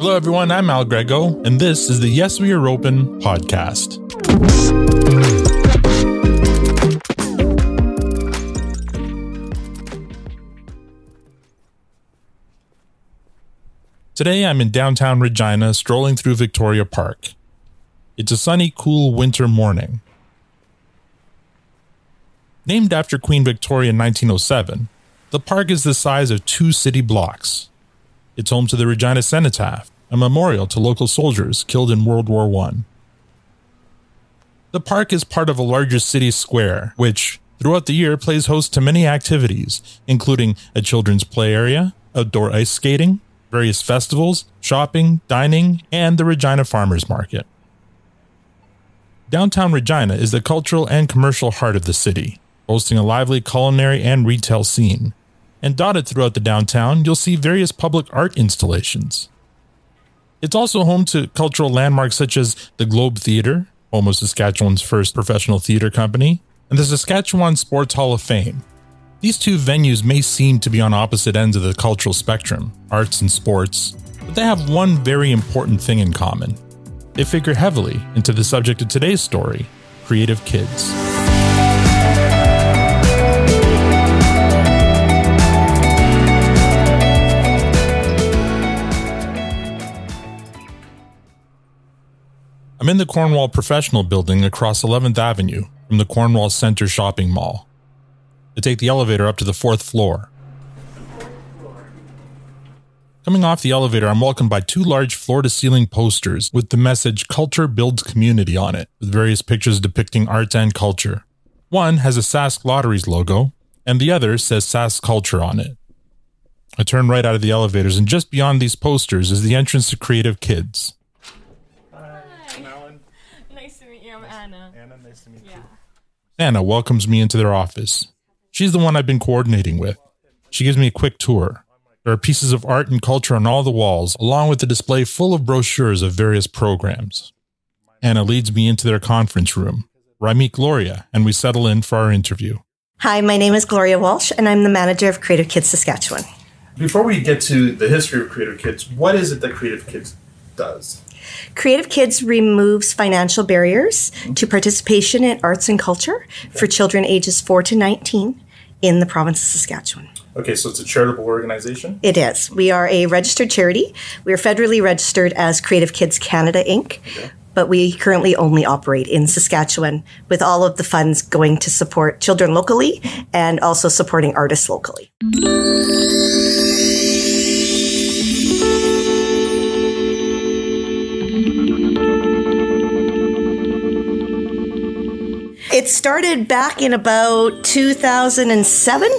Hello everyone, I'm Al Grego, and this is the Yes We Are Open podcast. Today I'm in downtown Regina strolling through Victoria Park. It's a sunny, cool winter morning. Named after Queen Victoria in 1907, the park is the size of 2 city blocks. It's home to the Regina Cenotaph, a memorial to local soldiers killed in World War I. The park is part of a larger city square, which, throughout the year, plays host to many activities, including a children's play area, outdoor ice skating, various festivals, shopping, dining, and the Regina Farmers Market. Downtown Regina is the cultural and commercial heart of the city, boasting a lively culinary and retail scene. And dotted throughout the downtown, you'll see various public art installations. It's also home to cultural landmarks such as the Globe Theatre, home of Saskatchewan's first professional theatre company, and the Saskatchewan Sports Hall of Fame. These two venues may seem to be on opposite ends of the cultural spectrum, arts and sports, but they have one very important thing in common. They figure heavily into the subject of today's story, creative kids. I'm in the Cornwall Professional Building across 11th Avenue from the Cornwall Centre Shopping Mall. I take the elevator up to the 4th floor. Coming off the elevator, I'm welcomed by 2 large floor-to-ceiling posters with the message "Culture Builds Community" on it, with various pictures depicting arts and culture. One has a Sask Lotteries logo, and the other says Sask Culture on it. I turn right out of the elevators, and just beyond these posters is the entrance to Creative Kids. Anna, nice to meet you. Anna welcomes me into their office. She's the one I've been coordinating with. She gives me a quick tour. There are pieces of art and culture on all the walls, along with a display full of brochures of various programs. Anna leads me into their conference room, where I meet Gloria, and we settle in for our interview. Hi, my name is Gloria Walsh, and I'm the manager of Creative Kids Saskatchewan. Before we get to the history of Creative Kids, what is it that Creative Kids does? Creative Kids removes financial barriers to participation in arts and culture for children ages 4 to 19 in the province of Saskatchewan. Okay, so it's a charitable organization? It is. We are a registered charity. We are federally registered as Creative Kids Canada, Inc., but we currently only operate in Saskatchewan, with all of the funds going to support children locally and also supporting artists locally. It started back in about 2007.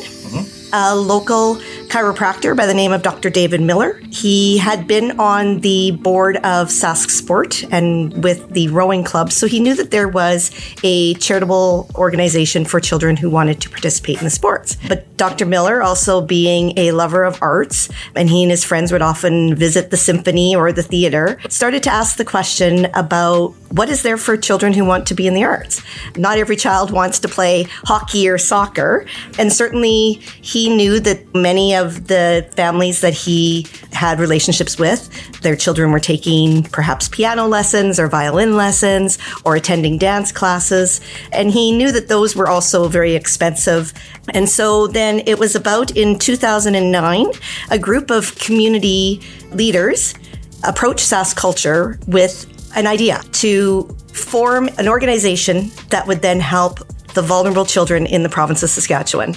A local chiropractor by the name of Dr. David Miller. He had been on the board of Sask Sport and with the rowing club, so he knew that there was a charitable organization for children who wanted to participate in the sports. But Dr. Miller, also being a lover of arts, and he and his friends would often visit the symphony or the theater, started to ask the question about what is there for children who want to be in the arts. Not every child wants to play hockey or soccer, and certainly he knew that many of the families that he had relationships with, their children were taking perhaps piano lessons or violin lessons or attending dance classes. And he knew that those were also very expensive. And so then it was about in 2009, a group of community leaders approached Sask Culture with an idea to form an organization that would then help the vulnerable children in the province of Saskatchewan.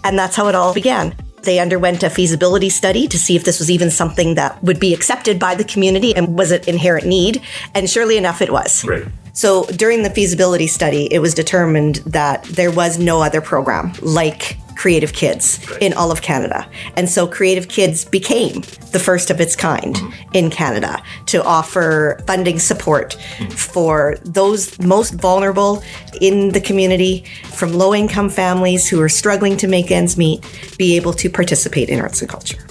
And that's how it all began. They underwent a feasibility study to see if this was even something that would be accepted by the community and was it inherent need. And surely enough, it was. Right. So during the feasibility study, it was determined that there was no other program like Creative Kids in all of Canada. And so Creative Kids became the first of its kind in Canada to offer funding support for those most vulnerable in the community, from low-income families who are struggling to make ends meet, be able to participate in arts and culture.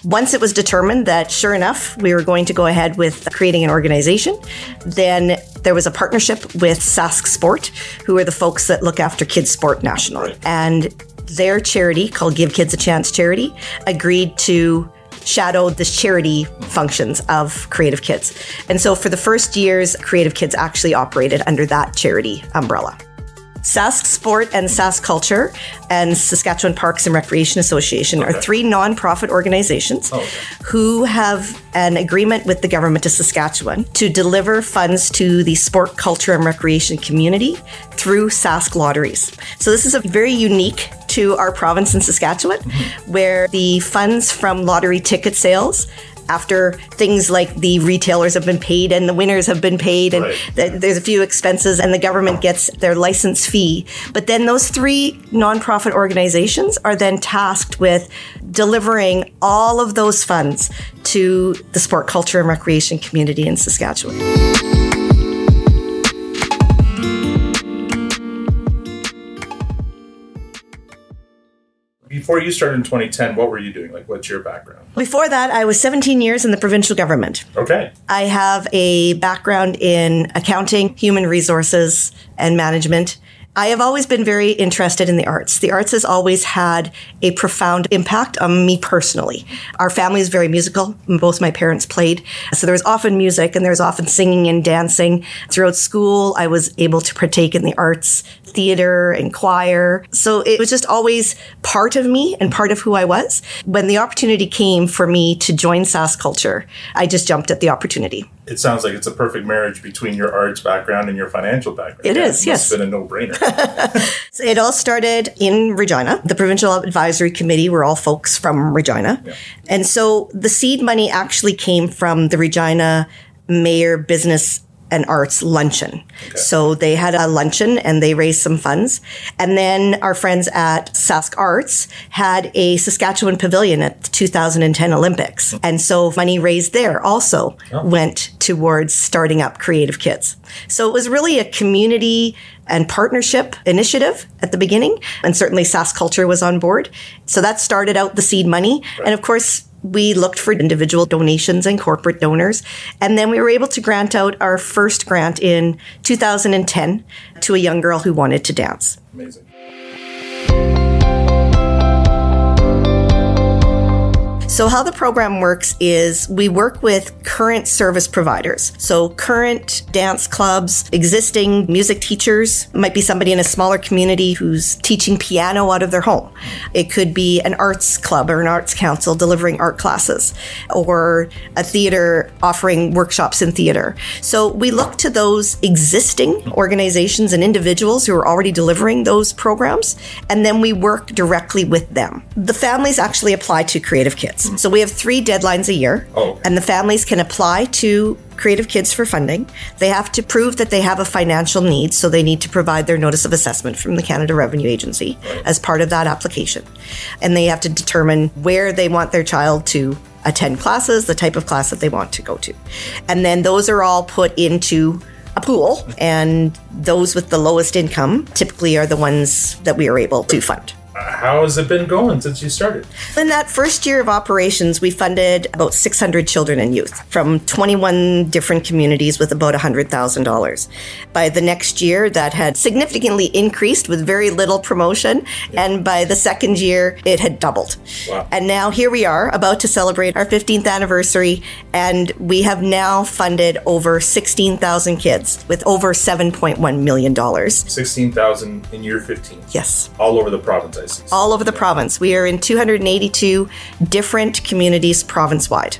Once it was determined that, sure enough, we were going to go ahead with creating an organization, then there was a partnership with Sask Sport, who are the folks that look after kids' sport nationally. And their charity, called Give Kids a Chance Charity, agreed to shadowed the charity functions of Creative Kids. And so for the first years, Creative Kids actually operated under that charity umbrella. Sask Sport and Sask Culture and Saskatchewan Parks and Recreation Association are three nonprofit organizations who have an agreement with the government of Saskatchewan to deliver funds to the sport, culture, and recreation community through Sask lotteries. So this is a very unique to our province in Saskatchewan, where the funds from lottery ticket sales, after things like the retailers have been paid and the winners have been paid and there's a few expenses and the government gets their license fee. But then those three nonprofit organizations are then tasked with delivering all of those funds to the sport, culture, and recreation community in Saskatchewan. Before you started in 2010, what were you doing? Like, what's your background? Before that, I was 17 years in the provincial government. Okay. I have a background in accounting, human resources, and management. I have always been very interested in the arts. The arts has always had a profound impact on me personally. Our family is very musical. Both my parents played. So there was often music and there was often singing and dancing. Throughout school, I was able to partake in the arts, theater and choir. So it was just always part of me and part of who I was. When the opportunity came for me to join Sask Culture, I just jumped at the opportunity. It sounds like it's a perfect marriage between your arts background and your financial background. It is, yes. It's been a no-brainer. So it all started in Regina. The Provincial Advisory Committee were all folks from Regina. Yeah. And so the seed money actually came from the Regina Mayor Business and Arts Luncheon. Okay. So they had a luncheon and they raised some funds. And then our friends at Sask Arts had a Saskatchewan pavilion at the 2010 Olympics. And so money raised there also went towards starting up Creative Kids. So it was really a community and partnership initiative at the beginning. And certainly Sask Culture was on board. So that started out the seed money. Right. And of course, we looked for individual donations and corporate donors. And then we were able to grant out our first grant in 2010 to a young girl who wanted to dance. Amazing. So how the program works is we work with current service providers. So current dance clubs, existing music teachers, might be somebody in a smaller community who's teaching piano out of their home. It could be an arts club or an arts council delivering art classes, or a theater offering workshops in theater. So we look to those existing organizations and individuals who are already delivering those programs, and then we work directly with them. The families actually apply to Creative Kids. So we have 3 deadlines a year, and the families can apply to Creative Kids for funding. They have to prove that they have a financial need, so they need to provide their notice of assessment from the Canada Revenue Agency as part of that application. And they have to determine where they want their child to attend classes, the type of class that they want to go to. And then those are all put into a pool, and those with the lowest income typically are the ones that we are able to fund. How has it been going since you started? In that first year of operations, we funded about 600 children and youth from 21 different communities with about $100,000. By the next year, that had significantly increased with very little promotion. And by the second year, it had doubled. Wow. And now here we are about to celebrate our 15th anniversary. And we have now funded over 16,000 kids with over $7.1 million. 16,000 in year 15? Yes. All over the province, I see. All over the province. We are in 282 different communities province-wide.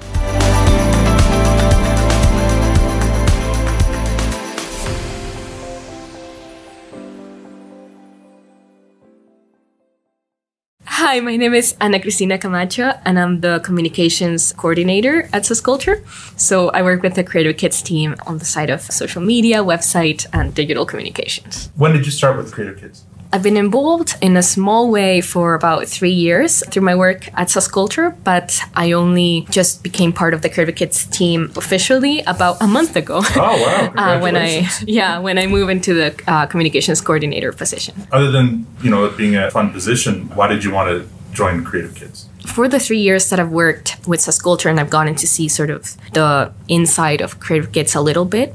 Hi, my name is Ana Cristina Camacho, and I'm the communications coordinator at Sask Culture. So I work with the Creative Kids team on the side of social media, website, and digital communications. When did you start with Creative Kids? I've been involved in a small way for about 3 years through my work at Sask Culture, but I only just became part of the Creative Kids team officially about a month ago. Oh, wow. Congratulations. when I moved into the communications coordinator position. Other than, it being a fun position, why did you want to join Creative Kids? For the 3 years that I've worked with Sask Culture and I've gotten to see sort of the inside of Creative Kids a little bit,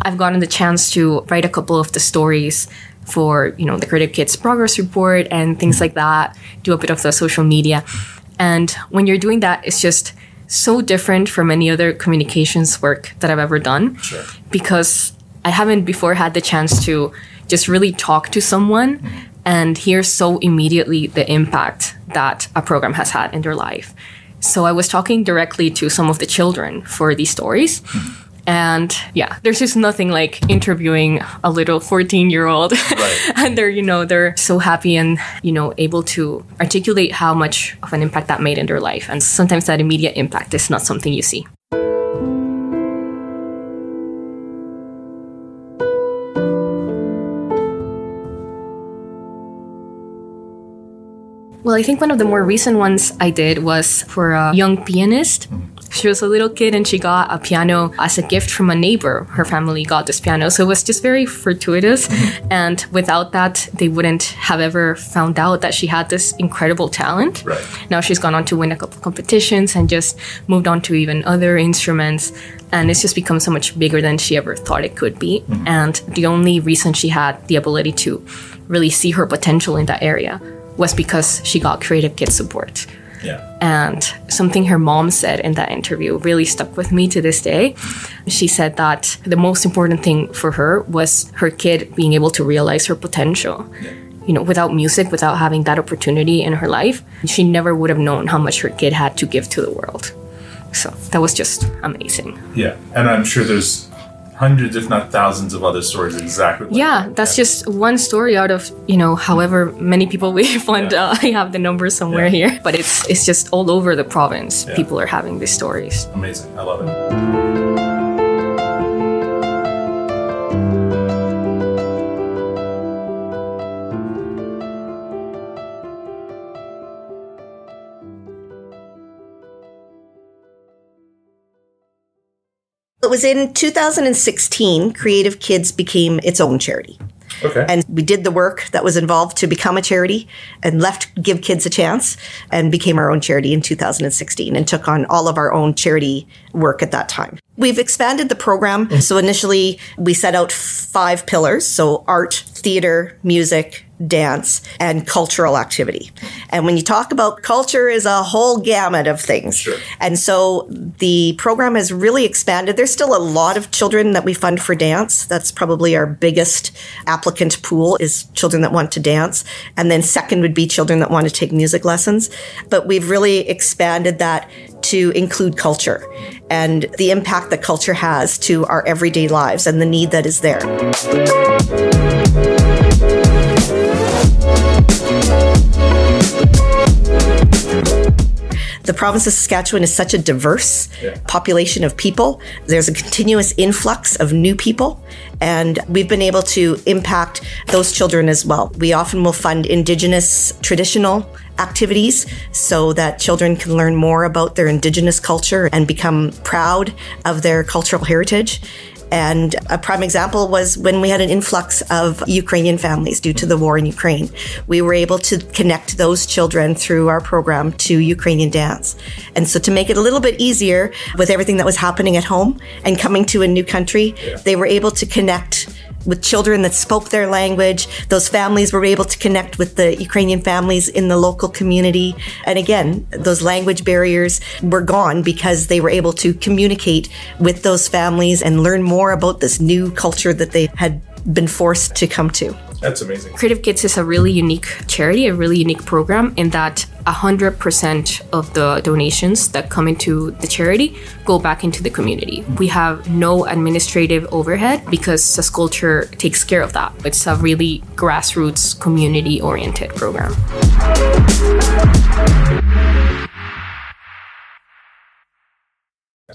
I've gotten the chance to write a couple of the stories for, the Creative Kids progress report and things like that, do a bit of the social media. And when you're doing that, it's just so different from any other communications work that I've ever done. Sure. Because I haven't before had the chance to just really talk to someone and hear so immediately the impact that a program has had in their life. So I was talking directly to some of the children for these stories. And yeah, there's just nothing like interviewing a little 14-year-old. Right. And they're so happy and, able to articulate how much of an impact that made in their life. And sometimes that immediate impact is not something you see. Well, I think one of the more recent ones I did was for a young pianist. She was a little kid and she got a piano as a gift from a neighbor. Her family got this piano. So it was just very fortuitous. And without that, they wouldn't have ever found out that she had this incredible talent. Right. Now she's gone on to win a couple of competitions and just moved on to even other instruments. And it's just become so much bigger than she ever thought it could be. And the only reason she had the ability to really see her potential in that area was because she got Creative Kids support. Yeah. And something her mom said in that interview really stuck with me to this day. She said that the most important thing for her was her kid being able to realize her potential. Yeah. Without music, without having that opportunity in her life, she never would have known how much her kid had to give to the world. So that was just amazing. Yeah. And I'm sure there's hundreds, if not thousands, of other stories exactly like that. That's just one story out of, however many people we fund. I have the numbers somewhere here. But it's just all over the province. Yeah. People are having these stories. Amazing. I love it. It was in 2016, Creative Kids became its own charity. Okay. And we did the work that was involved to become a charity and left Give Kids a Chance and became our own charity in 2016 and took on all of our own charity work at that time. We've expanded the program. So initially we set out 5 pillars. So art, theater, music, dance, and cultural activity. And when you talk about culture is a whole gamut of things. Sure. And so the program has really expanded. There's still a lot of children that we fund for dance. That's probably our biggest applicant pool is children that want to dance. And then second would be children that want to take music lessons. But we've really expanded that to include culture and the impact that culture has to our everyday lives and the need that is there. The province of Saskatchewan is such a diverse population of people. There's a continuous influx of new people, and we've been able to impact those children as well. We often will fund Indigenous traditional activities so that children can learn more about their Indigenous culture and become proud of their cultural heritage. And a prime example was when we had an influx of Ukrainian families due to the war in Ukraine. We were able to connect those children through our program to Ukrainian dance. And so to make it a little bit easier with everything that was happening at home and coming to a new country, they were able to connect with children that spoke their language. Those families were able to connect with the Ukrainian families in the local community. And again, those language barriers were gone because they were able to communicate with those families and learn more about this new culture that they had been forced to come to. That's amazing. Creative Kids is a really unique charity, a really unique program in that 100% of the donations that come into the charity go back into the community. We have no administrative overhead because Saskculture takes care of that. It's a really grassroots, community-oriented program.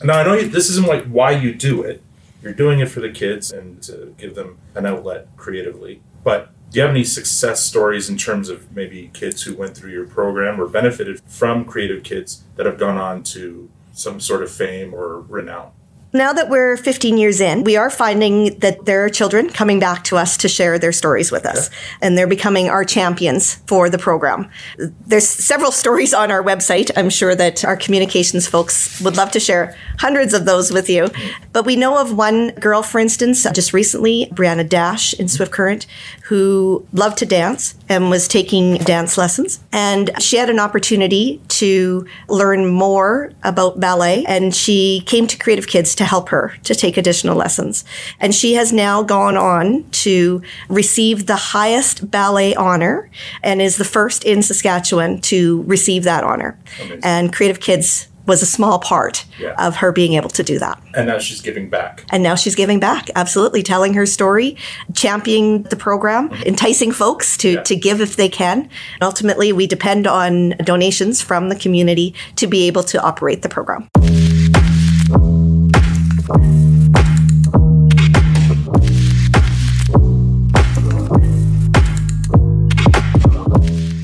Now, I know this isn't like why you do it. You're doing it for the kids and to give them an outlet creatively. But do you have any success stories in terms of maybe kids who went through your program or benefited from Creative Kids that have gone on to some sort of fame or renown? Now that we're 15 years in, we are finding that there are children coming back to us to share their stories with us, and they're becoming our champions for the program. There's several stories on our website. I'm sure that our communications folks would love to share hundreds of those with you. But we know of one girl, for instance, just recently, Brianna Dash in Swift Current, who loved to dance and was taking dance lessons. And she had an opportunity to learn more about ballet, and she came to Creative Kids to help her to take additional lessons. And she has now gone on to receive the highest ballet honor and is the first in Saskatchewan to receive that honor. Amazing. And Creative Kids was a small part of her being able to do that. And now she's giving back. And now she's giving back, absolutely, telling her story, championing the program, enticing folks to give if they can. And ultimately, we depend on donations from the community to be able to operate the program.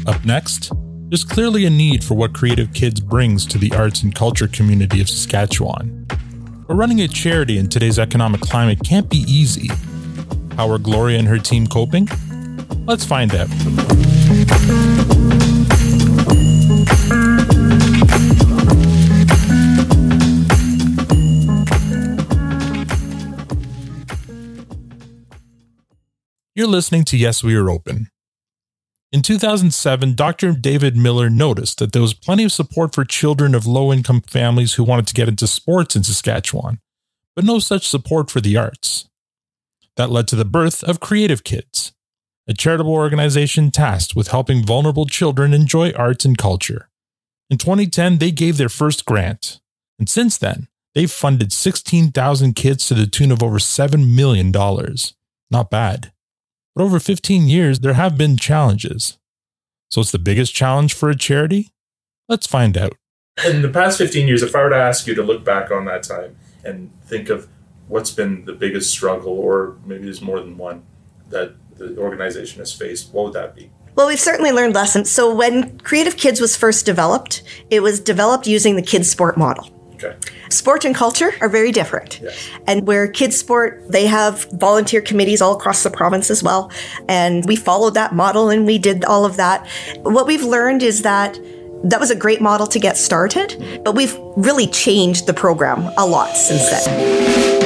Up next, there's clearly a need for what Creative Kids brings to the arts and culture community of Saskatchewan. But running a charity in today's economic climate can't be easy. How are Gloria and her team coping? Let's find out. You're listening to Yes, We Are Open. In 2007, Dr. David Miller noticed that there was plenty of support for children of low-income families who wanted to get into sports in Saskatchewan, but no such support for the arts. That led to the birth of Creative Kids, a charitable organization tasked with helping vulnerable children enjoy arts and culture. In 2010, they gave their first grant, and since then, they've funded 16,000 kids to the tune of over $7 million. Not bad. But over 15 years, there have been challenges. So what's the biggest challenge for a charity? Let's find out. In the past 15 years, if I were to ask you to look back on that time and think of what's been the biggest struggle, or maybe there's more than one, that the organization has faced, what would that be? Well, we've certainly learned lessons. So when Creative Kids was first developed, it was developed using the kids sport model. Okay. Sport and culture are very different. Yes. And where kids sport, they have volunteer committees all across the province as well. And we followed that model and we did all of that. What we've learned is that that was a great model to get started, but we've really changed the program a lot since then.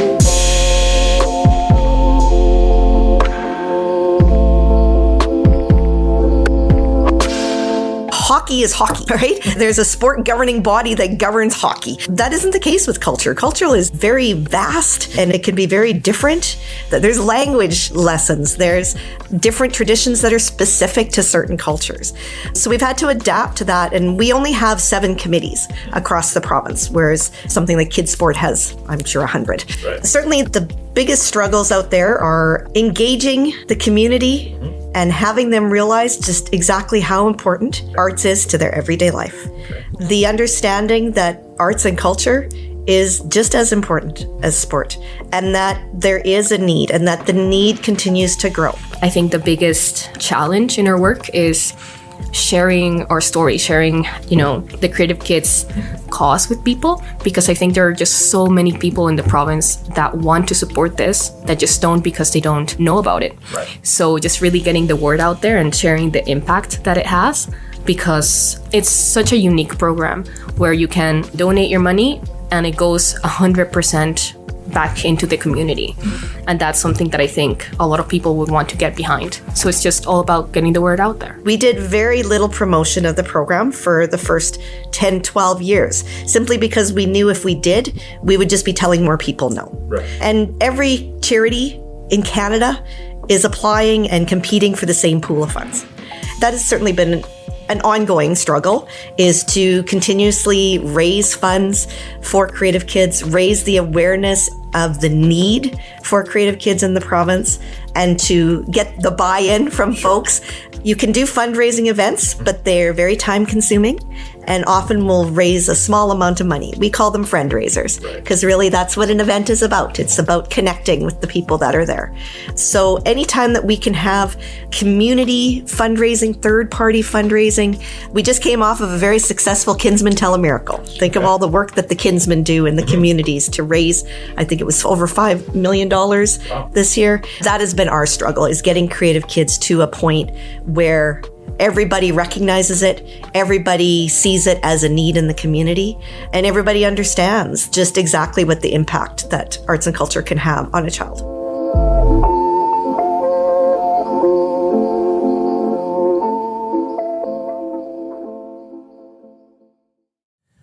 Hockey is hockey, right? There's a sport governing body that governs hockey. That isn't the case with culture. Culture is very vast and it can be very different. There's language lessons. There's different traditions that are specific to certain cultures. So we've had to adapt to that, and we only have 7 committees across the province, whereas something like Kids Sport has, I'm sure, 100. Right. Certainly the biggest struggles out there are engaging the community and having them realize just exactly how important arts is to their everyday life. The understanding that arts and culture is just as important as sport, and that there is a need, and that the need continues to grow. I think the biggest challenge in our work is sharing our story, sharing, the Creative Kids cause with people, because I think there are just so many people in the province that want to support this that just don't, because they don't know about it. Right. So just really getting the word out there and sharing the impact that it has, because it's such a unique program where you can donate your money and it goes 100% back into the community. And that's something that I think a lot of people would want to get behind. So it's just all about getting the word out there. We did very little promotion of the program for the first 10, 12 years, simply because we knew if we did, we would just be telling more people no. Right. And every charity in Canada is applying and competing for the same pool of funds. That has certainly been an ongoing struggle, is to continuously raise funds for Creative Kids, raise the awareness of the need for Creative Kids in the province, and to get the buy-in from folks. You can do fundraising events, but they're very time consuming and often will raise a small amount of money. We call them friend raisers, because really that's what an event is about. It's about connecting with the people that are there. So anytime that we can have community fundraising, third-party fundraising, we just came off of a very successful Kinsmen Tell a Miracle. Think of all the work that the Kinsmen do in the communities to raise, I think it was over $5 million this year. That has been our struggle, is getting Creative Kids to a point where everybody recognizes it, everybody sees it as a need in the community, and everybody understands just exactly what the impact that arts and culture can have on a child.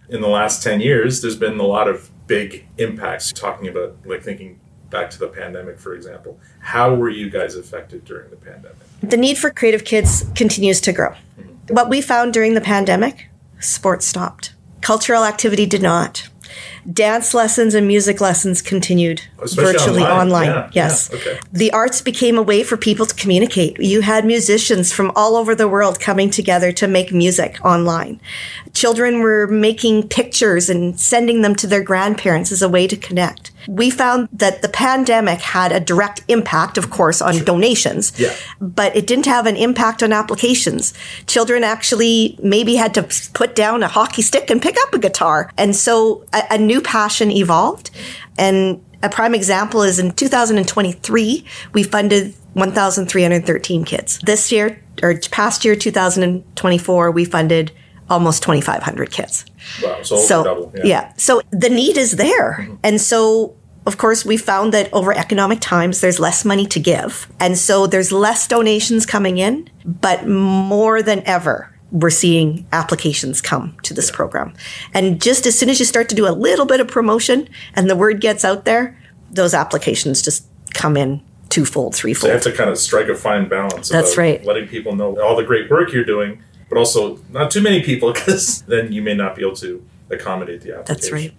in the last 10 years, there's been a lot of big impacts. Talking about, like, thinking back to the pandemic, for example. How were you guys affected during the pandemic? The need for creative kids continues to grow. Mm-hmm. What we found during the pandemic, sports stopped. Cultural activity did not. Dance lessons and music lessons continued virtually online. Yeah, yes. Yeah, okay. The arts became a way for people to communicate. You had musicians from all over the world coming together to make music online. Children were making pictures and sending them to their grandparents as a way to connect. We found that the pandemic had a direct impact, of course, on donations, but it didn't have an impact on applications. Children actually maybe had to put down a hockey stick and pick up a guitar. And so a new passion evolved. And a prime example is in 2023, we funded 1,313 kids. This year, or past year, 2024, we funded almost 2,500 kids. Wow, so double. Yeah. So the need is there. Mm-hmm. And so, of course, we found that over economic times, there's less money to give. And so there's less donations coming in, but more than ever, we're seeing applications come to this program. And just as soon as you start to do a little bit of promotion and the word gets out there, those applications just come in twofold, threefold. So you have to kind of strike a fine balance. That's right. Letting people know all the great work you're doing, but also not too many people, because then you may not be able to accommodate the application. That's right.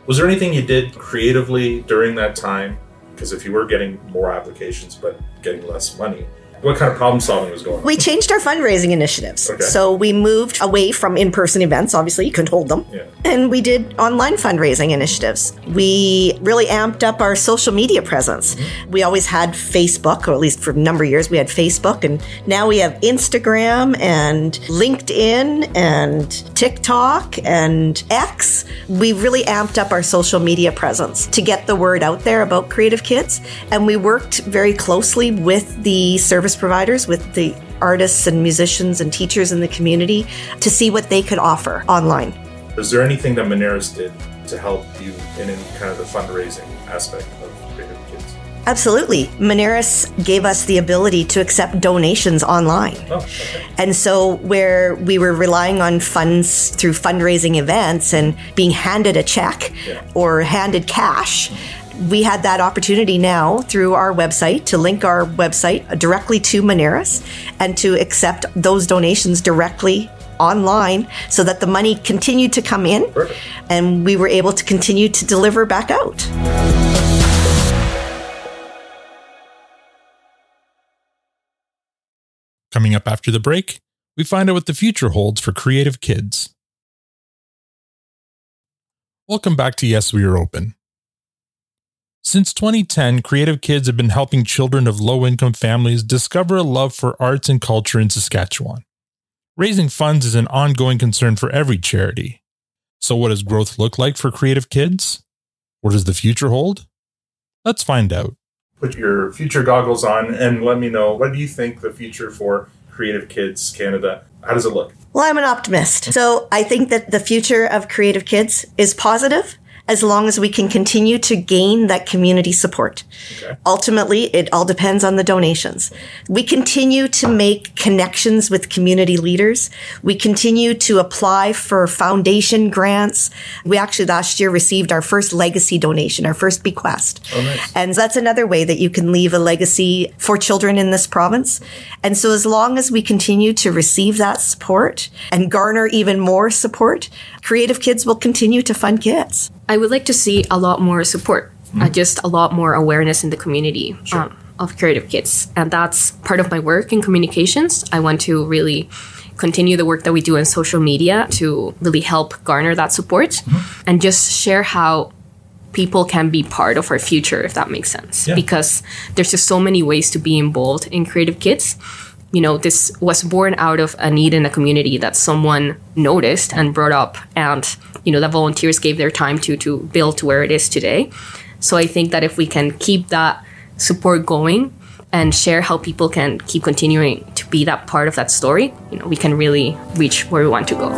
Was there anything you did creatively during that time? Because if you were getting more applications but getting less money, what kind of problem solving was going on? We changed our fundraising initiatives. Okay. So we moved away from in-person events. Obviously, you couldn't hold them. Yeah. And we did online fundraising initiatives. We really amped up our social media presence. Mm-hmm. We always had Facebook, or at least for a number of years, we had Facebook. And now we have Instagram and LinkedIn and TikTok and X. We really amped up our social media presence to get the word out there about Creative Kids. And we worked very closely with the service providers, with the artists and musicians and teachers in the community to see what they could offer online. Is there anything that Moneris did to help you in kind of the fundraising aspect of Creative Kids? Absolutely. Moneris gave us the ability to accept donations online. Oh, okay. And so where we were relying on funds through fundraising events and being handed a check or handed cash, we had that opportunity now through our website to link our website directly to Moneris and to accept those donations directly online so that the money continued to come in. Perfect. And we were able to continue to deliver back out. Coming up after the break, we find out what the future holds for Creative Kids. Welcome back to Yes, We Are Open. Since 2010, Creative Kids have been helping children of low-income families discover a love for arts and culture in Saskatchewan. Raising funds is an ongoing concern for every charity. So what does growth look like for Creative Kids? What does the future hold? Let's find out. Put your future goggles on and let me know, what do you think the future for Creative Kids Canada, how does it look? Well, I'm an optimist. So I think that the future of Creative Kids is positive, as long as we can continue to gain that community support. Okay. Ultimately, it all depends on the donations. We continue to make connections with community leaders. We continue to apply for foundation grants. We actually last year received our first legacy donation, our first bequest. Oh, nice. And that's another way that you can leave a legacy for children in this province. And so as long as we continue to receive that support and garner even more support, Creative Kids will continue to fund kids. I would like to see a lot more support, just a lot more awareness in the community of Creative Kids. And that's part of my work in communications. I want to really continue the work that we do in social media to really help garner that support and just share how people can be part of our future, if that makes sense. Yeah. Because there's just so many ways to be involved in Creative Kids. You know, this was born out of a need in the community that someone noticed and brought up, and, you know, that volunteers gave their time to build to where it is today. So I think that if we can keep that support going and share how people can keep continuing to be that part of that story, you know, we can really reach where we want to go.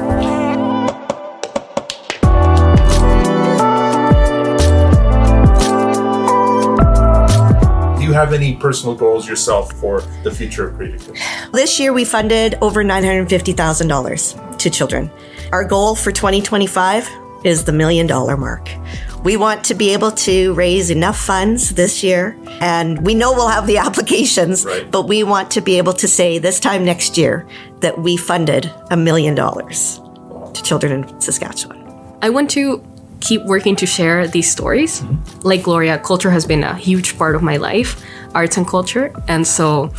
Do you have any personal goals yourself for the future of Creative Kids? This year we funded over $950,000 to children. Our goal for 2025 is the $1 million mark. We want to be able to raise enough funds this year, and we know we'll have the applications, right, but we want to be able to say this time next year that we funded $1 million to children in Saskatchewan. I want to keep working to share these stories. Like Gloria, culture has been a huge part of my life, arts and culture. And so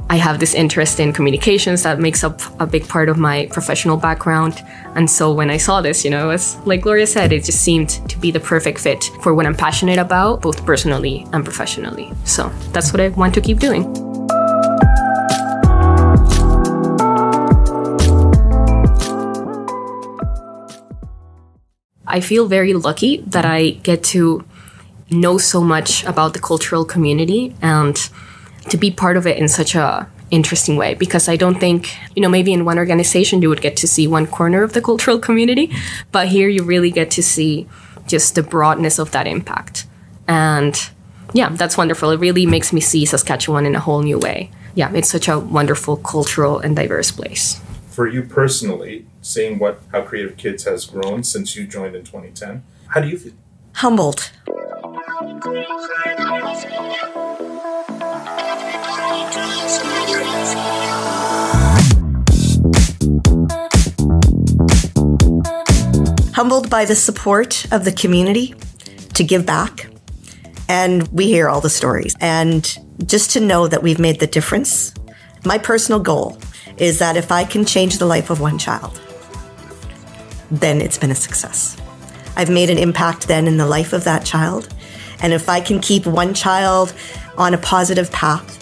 I have this interest in communications that makes up a big part of my professional background. And so when I saw this, it was like Gloria said, it just seemed to be the perfect fit for what I'm passionate about, both personally and professionally. So that's what I want to keep doing. I feel very lucky that I get to know so much about the cultural community and to be part of it in such a interesting way, because I don't think, maybe in one organization you would get to see one corner of the cultural community, but here you really get to see just the broadness of that impact. And yeah, that's wonderful. It really makes me see Saskatchewan in a whole new way. Yeah, it's such a wonderful cultural and diverse place. For you personally, seeing how Creative Kids has grown since you joined in 2010, how do you feel? Humbled. Humbled by the support of the community to give back. And we hear all the stories. And just to know that we've made the difference. My personal goal is that if I can change the life of one child, then it's been a success. I've made an impact then in the life of that child. And if I can keep one child on a positive path,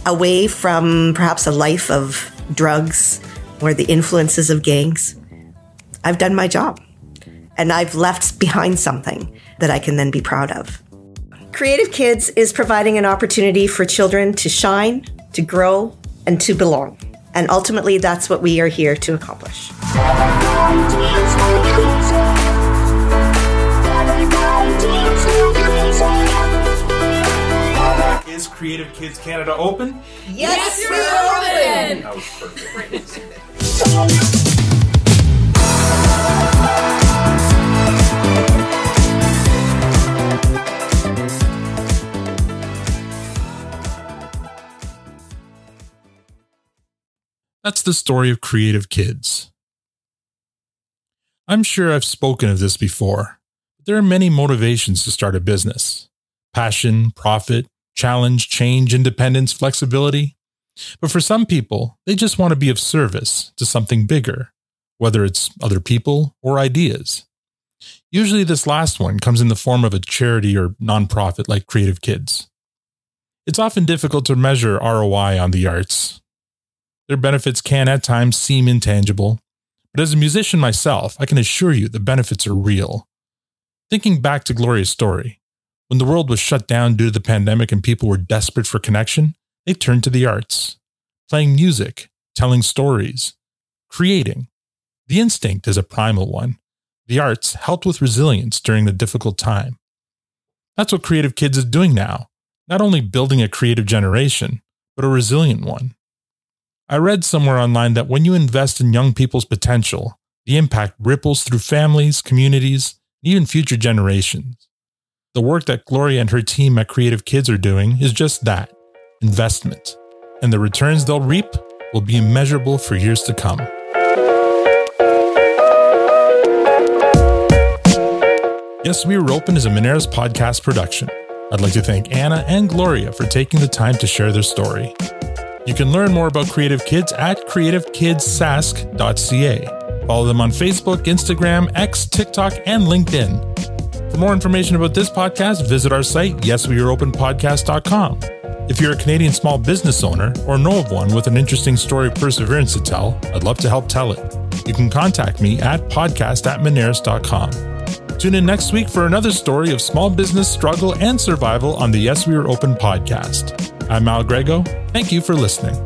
away from perhaps a life of drugs or the influences of gangs, I've done my job. And I've left behind something that I can then be proud of. Creative Kids is providing an opportunity for children to shine, to grow, and to belong. And ultimately, that's what we are here to accomplish. Is Creative Kids Canada open? Yes, we're open! That was perfect. That's the story of Creative Kids. I'm sure I've spoken of this before, but there are many motivations to start a business. Passion, profit, challenge, change, independence, flexibility. But for some people, they just want to be of service to something bigger, whether it's other people or ideas. Usually this last one comes in the form of a charity or nonprofit like Creative Kids. It's often difficult to measure ROI on the arts. Their benefits can at times seem intangible, but as a musician myself, I can assure you the benefits are real. Thinking back to Gloria's story, when the world was shut down due to the pandemic and people were desperate for connection, they turned to the arts. Playing music, telling stories, creating. The instinct is a primal one. The arts helped with resilience during the difficult time. That's what Creative Kids is doing now, not only building a creative generation, but a resilient one. I read somewhere online that when you invest in young people's potential, the impact ripples through families, communities, and even future generations. The work that Gloria and her team at Creative Kids are doing is just that, investment. And the returns they'll reap will be immeasurable for years to come. Yes, We Were Open is a Monaris podcast production. I'd like to thank Anna and Gloria for taking the time to share their story. You can learn more about Creative Kids at creativekidsask.ca. Follow them on Facebook, Instagram, X, TikTok, and LinkedIn. For more information about this podcast, visit our site, yesweareopenpodcast.com. If you're a Canadian small business owner or know of one with an interesting story of perseverance to tell, I'd love to help tell it. You can contact me at podcast@monaris.com. Tune in next week for another story of small business struggle and survival on the Yes We Are Open podcast. I'm Al Grego. Thank you for listening.